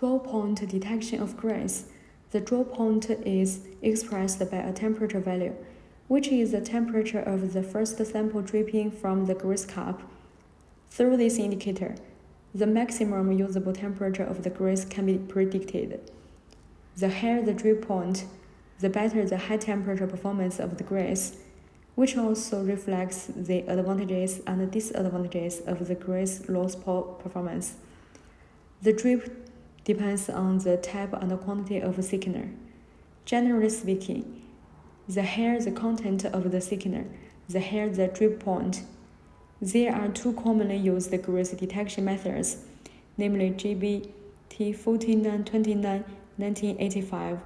Draw point detection of grease. The draw point is expressed by a temperature value, which is the temperature of the first sample dripping from the grease cup. Through this indicator, the maximum usable temperature of the grease can be predicted. The higher the drip point, the better the high temperature performance of the grease, which also reflects the advantages and disadvantages of the grease loss performance. The drip depends on the type and quantity of thickener. Generally speaking, the higher the content of the thickener, the higher the drip point. There are two commonly used grease detection methods, namely GBT 4929 1985,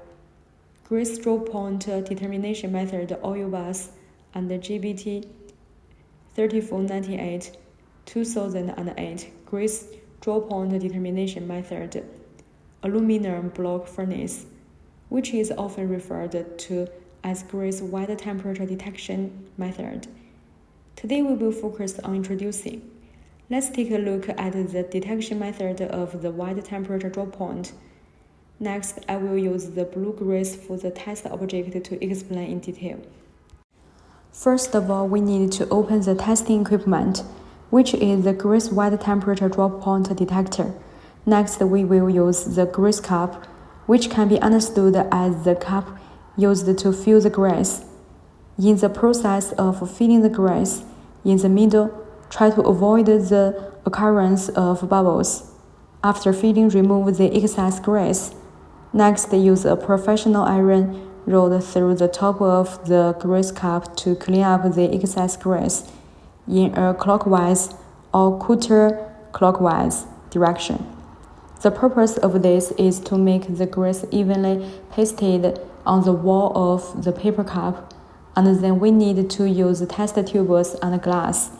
grease draw point determination method oil bath, and GBT 3498 2008, grease draw point determination method aluminum block furnace, which is often referred to as grease wide temperature detection method. Today we will focus on introducing. Let's take a look at the detection method of the wide temperature draw point. Next, I will use the blue grease for the test object to explain in detail. First of all, we need to open the testing equipment, which is the grease wide temperature draw point detector. Next, we will use the grease cup, which can be understood as the cup used to fill the grease. In the process of filling the grease, in the middle, try to avoid the occurrence of bubbles. After filling, remove the excess grease. Next, use a professional iron rod through the top of the grease cup to clean up the excess grease in a clockwise or counterclockwise direction. The purpose of this is to make the grease evenly pasted on the wall of the paper cup, and then we need to use test tubes and glass.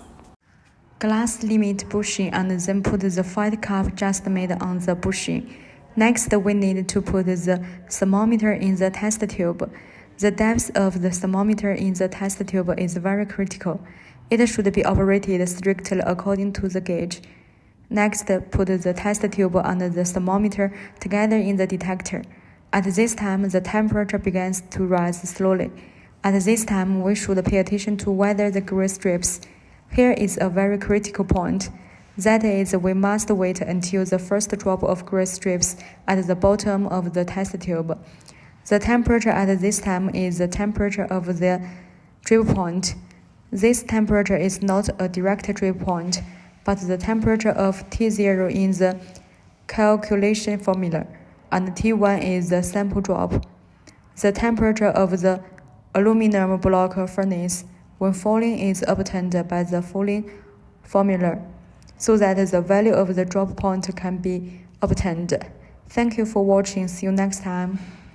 Glass limit bushing and then put the flat cup just made on the bushing. Next, we need to put the thermometer in the test tube. The depth of the thermometer in the test tube is very critical. It should be operated strictly according to the gauge. Next, put the test tube and the thermometer together in the detector. At this time, the temperature begins to rise slowly. At this time, we should pay attention to whether the grease drips. Here is a very critical point. That is, we must wait until the first drop of grease drips at the bottom of the test tube. The temperature at this time is the temperature of the drip point. This temperature is not a direct drip point, but the temperature of T0 in the calculation formula, and T1 is the sample drop. The temperature of the aluminum block furnace when falling is obtained by the following formula, so that the value of the drop point can be obtained. Thank you for watching. See you next time.